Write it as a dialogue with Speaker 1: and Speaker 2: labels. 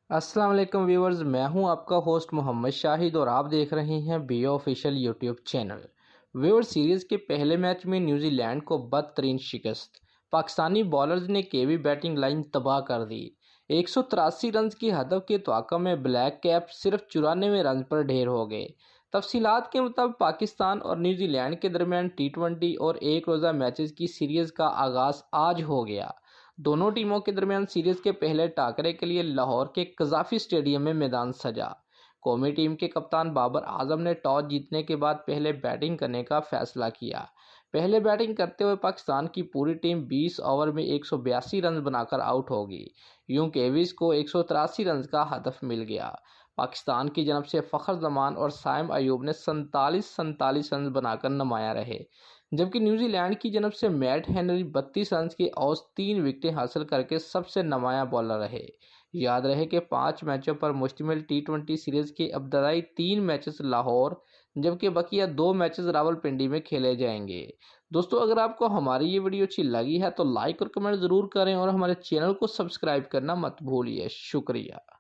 Speaker 1: السلام علیکم ویورز، میں ہوں آپ کا ہوسٹ محمد شاہد اور آپ دیکھ رہے ہیں B official YouTube channel. Viewers, series کے پہلے میچ میں نیوزی لینڈ کو بدترین شکست، پاکستانی بالرز نے کیوی بیٹنگ لائن تباہ کر دی۔ 183 رنز کی ہدف کی توقع میں بلیک کیپ صرف 94 رنز پر ڈھیر ہو گئے۔ تفصیلات کے مطابق پاکستان اور نیوزی لینڈ کے درمیان ٹی20 اور ایک روزہ میچز کی سیریز کا آغاز آج ہو گیا۔ دونوں ٹیموں کے درمیان سیریز کے پہلے ٹاکرے کے لیے لاہور کے قذافی اسٹیڈیم میں میدان سجا۔ قومی ٹیم کے کپتان بابر اعظم نے ٹاس جیتنے کے بعد پہلے بیٹنگ کرنے کا فیصلہ کیا۔ پہلے بیٹنگ کرتے ہوئے پاکستان کی پوری ٹیم 20 اوور میں 182 رنز بنا کر آؤٹ ہوگی۔ یوں کیویز کو 183 رنز کا ہدف مل گیا۔ پاکستان کی جانب سے فخر زمان اور سائم ایوب نے 47 رنز بنا کر نمایاں رہے، جبکہ نیوزی لینڈ کی جانب سے میٹ ہنری 32 رنز کی اوسط 3 وکٹیں حاصل کر کے سب سے نمایاں بالر رہے۔ یاد رہے کہ 5 میچوں پر مشتمل ٹی20 سیریز کے ابتدائی 3 میچز لاہور جبکہ بقیہ 2 میچز راولپنڈی میں کھیلے جائیں گے۔ دوستو، اگر آپ کو ہماری یہ ویڈیو اچھی لگی ہے تو لائک اور کمنٹ ضرور کریں اور ہمارے چینل کو سبسکرائب کرنا مت بھولیے۔ شکریہ۔